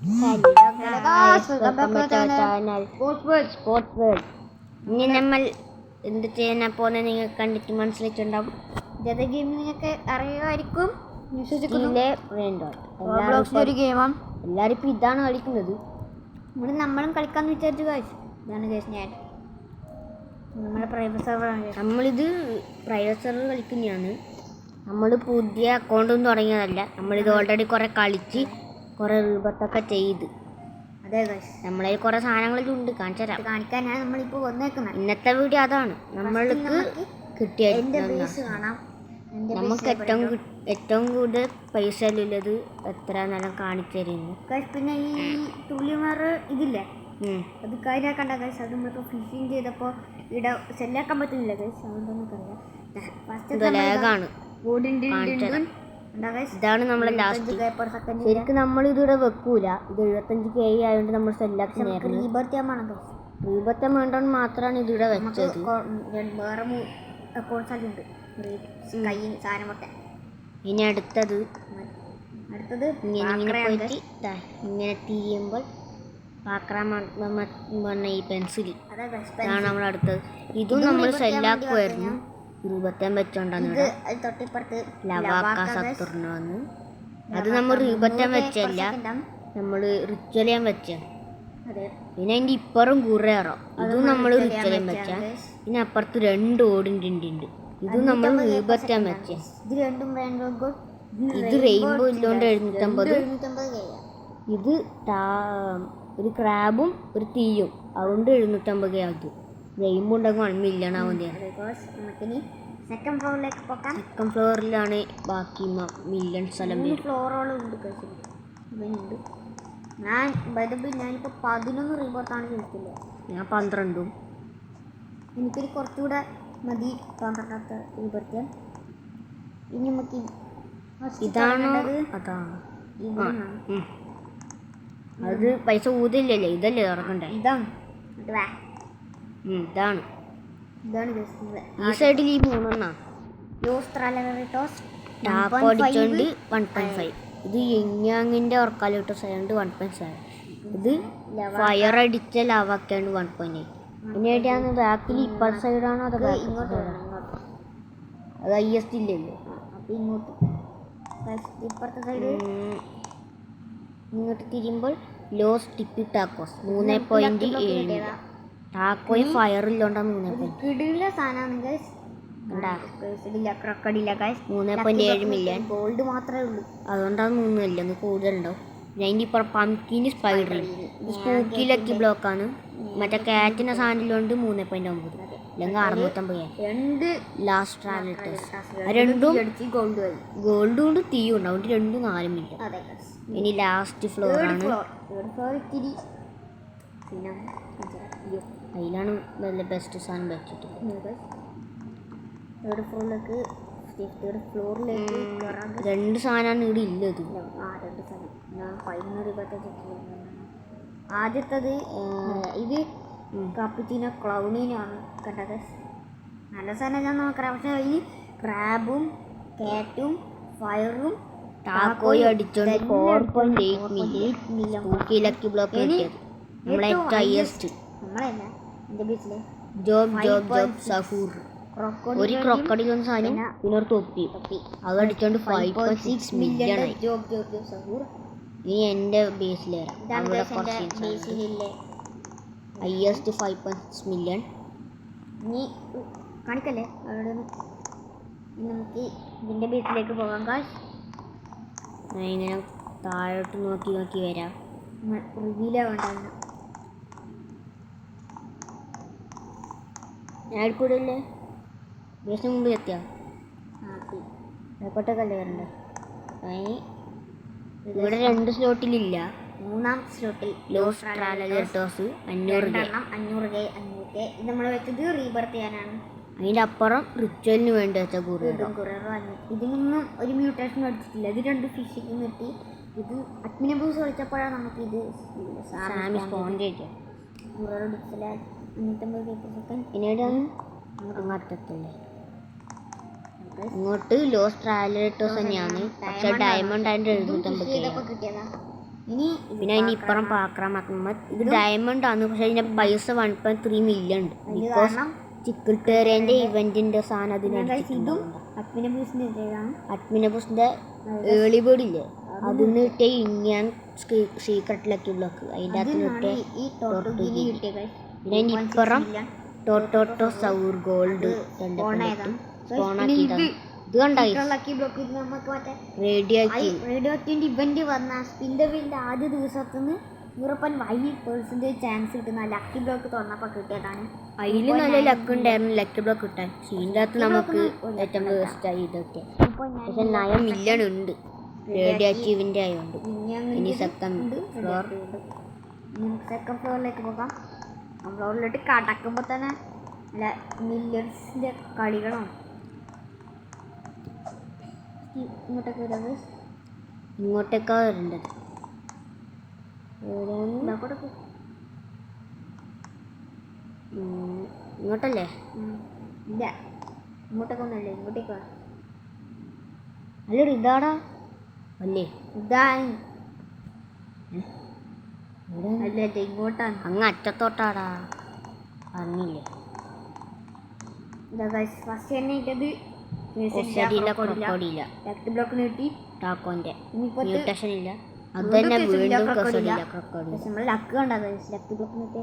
ഇനി നമ്മൾ എന്ത് ചെയ്യാൻ പോകുന്നത് നിങ്ങൾക്ക് കണ്ടിട്ട് മനസ്സിലായിട്ടുണ്ടാവും. ഇതേ ഗെയിം നിങ്ങൾക്ക് അറിയുമായിരിക്കും. ഒരു ഗെയിമാണ്. എല്ലാവരും ഇപ്പം ഇതാണ് കളിക്കുന്നത്. ഇവിടെ നമ്മളും കളിക്കാന്ന് വിചാരിച്ചു ഗൈസ്. ഇതാണ് ഗൈസ് ഞാൻ നമ്മുടെ പ്രൈവറ്റ് സെർവറാണ്. നമ്മളിത് പ്രൈവറ്റ് സെർവർ കളിക്കുന്നതാണ്. നമ്മൾ പുതിയ അക്കൗണ്ടൊന്നും തുടങ്ങിയതല്ല. നമ്മളിത് ഓൾറെഡി കുറേ കളിച്ച് കുറേ രൂപത്തൊക്കെ ചെയ്ത്. അതെ ഗൈസ്, നമ്മളതിൽ കുറേ സാധനങ്ങളെല്ലാം ഉണ്ട്. കാണിച്ചു തരാം. കാണിക്കാനാണ് നമ്മളിപ്പോൾ വന്നേക്കുന്നത്. ഇന്നത്തെ വീഡിയോ അതാണ്. നമ്മൾക്ക് കിട്ടിയ കാണാം. നമുക്ക് ഏറ്റവും കൂടുതൽ പൈസ ഉള്ളത് എത്ര നേരം കാണിച്ചു തരുന്നു. പിന്നെ ഈ തുള്ളിമാർ ഇതില്ലേ, അത് കാര്യമാക്കണ്ട ഗൈസ്. അത് നമ്മളിപ്പോൾ ഫിഷിങ് ചെയ്തപ്പോൾ ഇവിടെ സെല്ലാക്കാൻ പറ്റുന്നില്ല ഗൈസ്. അതുകൊണ്ടൊന്നും ലാഗാണ്. ഇതാണ് നമ്മളെ ലാസ്റ്റ്. ശരിക്കും നമ്മൾ ഇതിവിടെ വെക്കൂല. ഇത് 75K ആയതുകൊണ്ട് നമ്മൾ സെല്ലാക്കി റീബർത്ത് വേണ്ടത് മാത്രമാണ് ഇതിവിടെ വെച്ചത്. വേറെ അക്കൗണ്ട്സ് ഉണ്ട് സാധനമൊക്കെ. ഇനി അടുത്തത് ഇങ്ങനെ തിരിയുമ്പോൾ പറഞ്ഞ ഈ പെൻസിൽ ഇതാണ് നമ്മൾ അടുത്തത്. ഇതും നമ്മൾ സെല്ലാക്കുമായിരുന്നു. രൂപത്തേം വെച്ചോണ്ടാണ് ലവാക്കാസത്തുർന്ന്. അത് നമ്മൾ രൂപത്തേം വെച്ചല്ല, നമ്മൾ റിച്വലിയാൻ വെച്ച. പിന്നെ അതിൻ്റെ ഇപ്പുറം കുറേറോ ഇതും നമ്മൾ റിച്വലിയാൻ വെച്ച. പിന്നെ അപ്പുറത്ത് 2 ഓടിൻ്റെ ഉണ്ട്. ഇത് നമ്മൾ രൂപത്തേം വെച്ച. ഇത് റെയിൻബോ ഇല്ലോണ്ട് 750. ഇത് ഒരു ക്രാബും ഒരു തീയും അതുകൊണ്ട് 750 ആകും. റെയിൻബോ ഉണ്ടെങ്കിൽ 1 മില്യൺ ആവുന്നതാണ്. സെക്കൻഡ് ഫ്ലോറിലേക്ക് പോകാം. സെക്കൻഡ് ഫ്ലോറിലാണ് ബാക്കി മില്യൺ സ്ഥലം. ഫ്ലോറുകളുണ്ട്. ഞാനിപ്പോൾ 11 റീബോർത്താണ് ചോദിക്കില്ല. ഞാൻ 12. എനിക്കൊരു കുറച്ചുകൂടെ മതി 12ാമത്തെ റീബോർത്ത്. ഇനി നമുക്ക് ഇതാണോ അതാണ്. അത് പൈസ ഊതില്ലല്ലേ, ഇതല്ലേ തുറക്കണ്ടേ? ഇതാണ് ഈ സൈഡിൽ ഈ 3 ടാപ്പ് അടിച്ചോണ്ട് 1.5. ഇത് യങ്യാങ്ങിൻ്റെ ഓർക്കാലോട്ടോസ് ആയതുകൊണ്ട് 1.7. ഇത് ഫയർ അടിച്ച ലവാക്കാണ്ട് 1.8. പിന്നെ എവിടെയാണ് ബാക്കിൽ ഇപ്പുറ സൈഡാണോ അത് ഇങ്ങോട്ട്? അത് IST ഇല്ലല്ലോ. അപ്പം ഇങ്ങോട്ട് ഇപ്പുറത്തെ സൈഡ് ഇങ്ങോട്ട് തിരിയുമ്പോൾ ലോസ് ടിപ്പി ടാക്കോസ് 3.7. ടാക്കോയും ഫയറില്ലോണ്ടാണ് 3.7 മില്യൺ. ഗോൾഡ് മാത്രമേ ഉള്ളൂ, അതുകൊണ്ടാണ് 3 മില്യൺ. കൂടുതലുണ്ടാവും. അതിൻ്റെ ഇപ്പുറം പംകിന് സ്പൈഡർ സ്പൂക്കിലൊക്കെ ബ്ലോക്കാണ്. മറ്റേ കാറ്റിൻ്റെ സാധനത്തിലുണ്ട് 3.9. അല്ലെങ്കിൽ 650. ലാസ്റ്റ് ട്രാവലേറ്റേഴ്സ് രണ്ടും ഗോൾഡും ഉണ്ട് തീയും ഉണ്ട്. അതുകൊണ്ട് 2 4 മില്യൺ. ഇനി ലാസ്റ്റ് ഫ്ലോറാണ്. അതിലാണ് നല്ല ബെസ്റ്റ് സാധനം വെച്ചിട്ടുള്ളത്. തേർഡ് ഫ്ലോറിലേക്ക് 2 സാധനമാണ് ഇവിടെ ഇല്ലത്. 2 സാധനം ഞാൻ 11 രൂപ. ആദ്യത്തത് ഇത് കാപ്പുച്ചീനോ ക്ലൗണിനാണ് കണ്ടത്. നല്ല സാധനം ഞാൻ നോക്കാം. പക്ഷെ ഈ ക്രാബും കാറ്റും ഫയറും ടാക്കോയും അടിച്ചോണ്ട് 4.8 മില്യൺ. ലക്കി ബ്ലോക്ക് കിട്ടിയത് നമ്മളെ ഹൈയസ്റ്റ്. നമ്മളല്ല എൻ്റെ ബീച്ചിലെ ജോബ് സഹൂർ. ഒരു ക്രോക്കഡിലും സാധനം പിന്നെ ഒരു തൊപ്പി അത് അടിച്ചോണ്ട് 5.6 മില്യൺ ആയി. ജോബ് സഹൂർ. ഇനി എൻ്റെ ബേസിൽ വരാം. Highest 5.6 million. ഇനി കാണിക്കല്ലേ അവിടെ. നമുക്ക് ഇതിൻ്റെ ബേസിലേക്ക് പോകാം. കാശ് ഇങ്ങനെ താഴോട്ട് നോക്കി വരാം. റിവീലാ വേണ്ട. ഞാൻ കൂടെയല്ലേ ബേസിന് മുമ്പ് എത്തിയാ കോട്ടക്കല്ലേ വരണ്ടേ? ഇവിടെ 2 സ്ലോട്ടിലില്ല. 3ാം സ്ലോട്ടിൽ ലോസ് ട്രാവലേറ്റേഴ്സ് 500K. ഇത് നമ്മൾ വെച്ചത് റീബർത്ത് ചെയ്യാനാണ്. അതിൻ്റെ അപ്പുറം റിച്വലിന് വേണ്ടി വെച്ച ഇതിനൊന്നും ഒരു മ്യൂട്ടേഷൻ അടിച്ചിട്ടില്ല. ഇത് 2 ഫിഷിങ് കിട്ടി. ഇത് അഡ്മിനെ ബൂസ് കളിച്ചപ്പോഴാണ് നമുക്കിത് സ്പോൺ ചെയ്തത്. പിന്നീടാണ് അങ്ങോട്ടല്ലേ. ഇങ്ങോട്ട് ലോസ് ട്രാവലേറ്റേഴ്സ് തന്നെയാണ്. പക്ഷെ ഡയമണ്ട് അതിൻ്റെ 750K. ഇനി പിന്നെ അതിന് ഇപ്പുറം പാക്രാമാക്കുമ്പോൾ ഇത് ഡയമണ്ട് ആണ്, പക്ഷെ അതിന്റെ പൈസ 1.3 മില്യൺ ഉണ്ട്. ബിക്കോസ് ചിക്കിൾട്ടേറിയന്റെ ഇവന്റിന്റെ സാധനം അഡ്മിനബൂസിന്റെ ഏർലി ബേർഡ് ഇല്ലേ, അതിന് കിട്ടിയ ഇങ്ങനെ സീക്രട്ട് ലക്കി ബ്ലോക്ക്, അതിൻ്റെ അകത്ത് കിട്ടിയ പിന്നെ അതിന് ഇപ്പുറം ടോട്ടോട്ടോ സൗർ ഗോൾഡ് സ്പോണാക്കിയതാണ്. ഇത് കണ്ടോ റേഡിയോ ആക്റ്റീവ് ഇവന്റ് വന്ന സ്പിൻഡറിന്റെ ആദ്യ ദിവസത്തുനിന്ന് 0.5% ചാൻസ് കിട്ടുന്ന ലക്കി ബ്ലോക്ക് തുറന്നപ്പോൾ കിട്ടിയതാണ്. അതിൽ നല്ല ലക്ക് ഉണ്ടായിരുന്നു ലക്കി ബ്ലോക്ക് കിട്ടാൻ. ഇതിൻ്റെ അകത്ത് നമുക്ക് ഏറ്റവും വേസ്റ്റായി ഇതൊക്കെ. പക്ഷെ 9 മില്യൺ ഉണ്ട് റേഡിയോ ആക്റ്റീവിൻ്റെ ആയതുകൊണ്ട്. ഇനി സെക്കൻഡ് ഫ്ലോറിലേക്ക് പോകാം. ഫ്ലോറിലോട്ട് കടക്കുമ്പോൾ തന്നെ നല്ല മില്യൺസിൻ്റെ കളികളാണ്. ഇങ്ങോട്ടൊക്കെ വരുന്നത് ഇങ്ങോട്ടേക്കാ വരേണ്ടത്. ഇങ്ങോട്ടല്ലേ? ഇല്ല, ഇങ്ങോട്ടൊക്കെ ഒന്നല്ലേ, ഇങ്ങോട്ടേക്ക് അല്ലൊരു ഇതാടാ അല്ലേ? ഇതാണ് അല്ലേ? ഇങ്ങോട്ടാണ്, അങ്ങ് അറ്റത്തോട്ടാടാ. അറിഞ്ഞില്ലേ? ഫസ്റ്റ് തന്നെ ഇട്ടത് ക്രൊക്കോഡിയില ലക്കി ബ്ലോക്ക് നീട്ടി ടാക്കോന്റെ മ്യൂട്ടേഷൻ ഇല്ല. അത് തന്നെ വീണ്ടും ക്രൊക്കോഡിയില നമ്മൾ ലക്ക് കണ്ടത് ലക്കി ബ്ലോക്ക് നീട്ടി.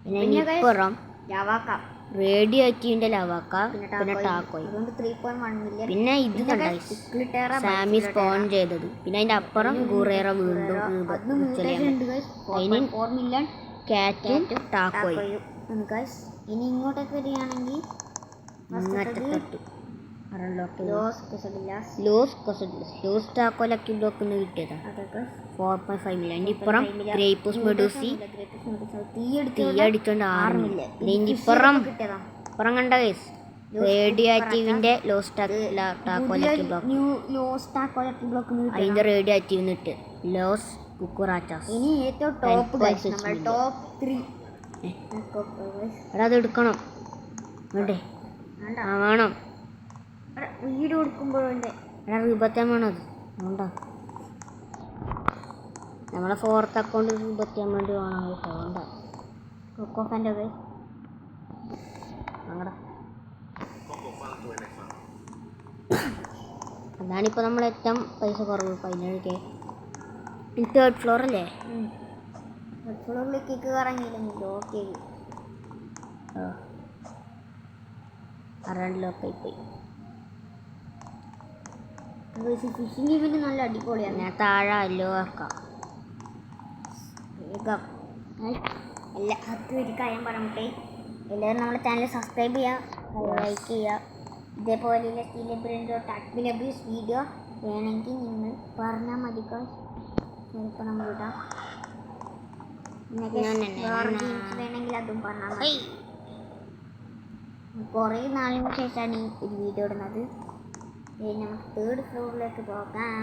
പിന്നെ ഇപ്പുറം ലവാക്ക റേഡിയോ ആക്റ്റീവിന്റെ ലവാക്ക പിന്നെ ടാക്കോയ്. അതുകൊണ്ട് 3.1 മില്യൺ. പിന്നെ ഇത് സാമി സ്പോൺ ചെയ്തത്. പിന്നെ അതിന്റെ അപ്പുറം ഗുറേറ വീണ്ടും അതിന് 4 മില്യൺ കാറ്റും ടാക്കോയും. ഇനി ഇങ്ങോട്ടൊക്കെ വരികയാണെങ്കിൽ ലോസ് ടാക്കോ ലക്കി ബ്ലോക്കിന് കിട്ടിയതാണ് 4.5 മില്യൺ. ഇപ്പുറം ഗ്രേപ്പൂസ് മെഡൂസി തീയടിച്ചോണ്ട് 6 മില്യൺ. ഇതിന്റെ ഇപ്പുറം കണ്ട കേസ് റേഡിയോ ആക്റ്റീവിന്റെ ലോസ് ടാക്കോ ലക്കി ബ്ലോക്ക് അതിന്റെ റേഡിയോ ആക്റ്റീവിന് ഇട്ട് ലോസ് കുക്കുറാച്ചാസ്. ഇനി ഏറ്റവും ടോപ്പ് ടോപ്പ് 3 അത് എടുക്കണം വേണ്ടേ? ആ വേണം. വീട് കൊടുക്കുമ്പോഴേ റീബത്താൻ വേണം. അത് വേണ്ട, നമ്മളെ 4th അക്കൗണ്ട് റീബത്താൻ വേണ്ടി വേണം. വേണ്ട കൊക്കോഫാൻ്റെ അങ്ങടെ അതാണിപ്പോൾ നമ്മൾ ഏറ്റവും പൈസ കുറവ് 17K. 3rd ഫ്ലോർ അല്ലേ? ഫ്ലോറിലേക്ക് കറങ്ങിയില്ലെങ്കിൽ ഓക്കെ. അറണ്ടിലൊക്കെ പോയി. ഫിഷിംഗ് ഇവന്റ് നല്ല അടിപൊളിയാണ്. ഞാൻ താഴെ അല്ലോ ആക്കാം. വേഗം എല്ലാ അത് ഒരു കാര്യം പറഞ്ഞിട്ടേ എല്ലാവരും നമ്മുടെ ചാനൽ സബ്സ്ക്രൈബ് ചെയ്യുക, ലൈക്ക് ചെയ്യുക. ഇതേപോലെയുള്ള സ്റ്റീലബ്രിൻ്റ് വീഡിയോ വേണമെങ്കിൽ നിങ്ങൾ പറഞ്ഞാൽ മതി. ചിലപ്പോൾ നമ്മൾ ഇടാം. വേണമെങ്കിൽ അതും പറഞ്ഞാൽ മതി. കുറേ നാളിന് ശേഷമാണ് ഈ ഒരു വീഡിയോ ഇടുന്നത്. നമുക്ക് 3rd ഫ്ലോറിലേക്ക് പോകാം.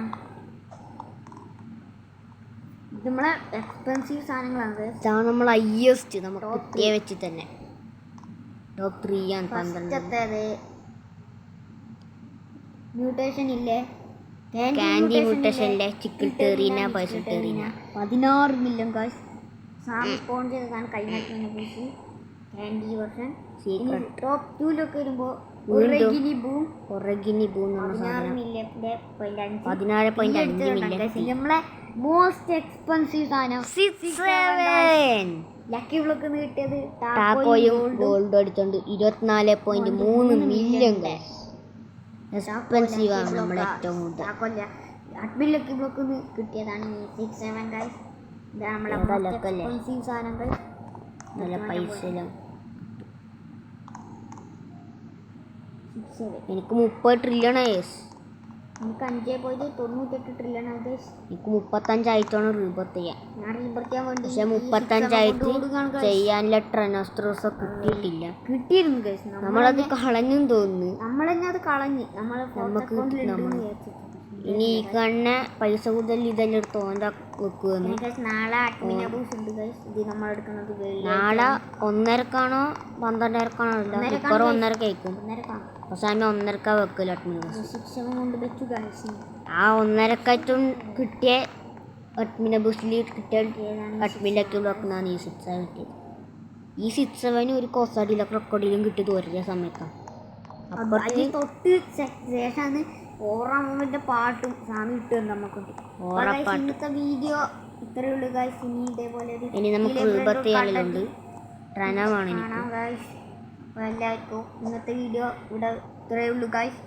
ഇത് നമ്മളെ എക്സ്പെൻസീവ് സാധനങ്ങളാണ്. ഇതാണ് നമ്മൾ ഹൈയസ്റ്റ് നമുക്ക് കുട്ടിയെ വെച്ച് തന്നെ ടോപ്പ് 3 ആണ്. 12 മ്യൂട്ടേഷൻ ഇല്ലേ? കാൻഡി മ്യൂട്ടേഷൻ ഇല്ലേ? ചിക്കിൾട്ടേറീന 16 മില്യൺ കാശ് സാം സ്പോൺ ചെയ്തതാണ് കഴിഞ്ഞ കാൻഡി വെർഷൻ. ടോപ്പ് 2 വരുമ്പോൾ ഒറഗിനി ബൂം 16.5 മില്യൺ. നമ്മളെ മോസ്റ്റ് എക്സ്പെൻസീവ് സാധനം ലക്കി ബ്ലോക്ക് കിട്ടിയത് ടാക്കോയും ഗോൾഡ് അടിച്ചോണ്ട് 24.3 മില്യൺ. എക്സ്പെൻസീവ് ആണ് നമ്മൾ ഏറ്റവും കൂടുതൽ. അഡ്മിൻ ലക്കി ബ്ലോക്ക് കിട്ടിയതാണ് 67 ഗൈസ്. ഇതാണ് നമ്മളെ എക്സ്പെൻസീവ് സാധനങ്ങൾ. നല്ല പൈസ. എനിക്ക് 30 ട്രില്യൺ എനിക്ക് 5.98 ട്രില്യൺ ആണ്. എനിക്ക് 35 ആയിട്ടാണ് റീബർത്ത് ചെയ്യാൻ. ഞാൻ റീബർത്ത് ചെയ്യാൻ വേണ്ടി പക്ഷെ 35 ആയിട്ട് ചെയ്യാനുള്ള ട്രെനോസ്ട്രോസ് കിട്ടിയിട്ടില്ല. കിട്ടിയിരുന്നു ഗൈസ്. നമ്മളത് കളഞ്ഞും തോന്നുന്നു. നമ്മളെന്നെ അത് കളഞ്ഞ് നമുക്ക് ഇനി ഈ കണ്ണ പൈസ കൂടുതൽ ഇതെല്ലാം എടുത്ത് ഓൻ്റെ വെക്കുമെന്ന്. നാളെ അഡ്മിനബൂസ് ഉണ്ട് ഗൈസ്. ഇത് നമ്മൾ എടുക്കുന്നത് നാളെ 1:30ക്കാണോ 12:30ക്കാണോ ഇല്ല, ഇപ്പുറം 1:30 കഴിക്കും. പക്ഷെ അതിന് 1:30 വെക്കില്ല അഡ്മിനബൂസ്. കൊണ്ട് വെച്ചു ഗൈസ്. ആ 1:30 കിട്ടിയ അഡ്മിനെ ബസ്സിൽ കിട്ടിയ അഡ്മിലൊക്കെ ബ്ലോക്കാണ് ഈ 6-7 കിട്ടിയത്. ഈ 6-7 ഒരു കോസാഡിയിലൊക്കെ റെക്കോർഡിലും കിട്ടിയത് ഒരേ സമയത്താണ്. അപ്പോൾ അതിൽ തൊട്ട് ശേഷമാണ് ഓറാമിൻ്റെ പാട്ടും സാമി ഇട്ടുണ്ട് നമുക്ക്. ഇന്നത്തെ വീഡിയോ ഇത്രയേ ഉള്ളൂ ഗൈസ്. ഇനി ഇതേപോലെ ഇനി നമുക്ക് 24 ട്രനമാണ് കാണാം ഗൈസ്. എല്ലാവർക്കും ഇന്നത്തെ വീഡിയോ ഇവിടെ ഇത്രയേ ഉള്ളൂ ഗൈസ്.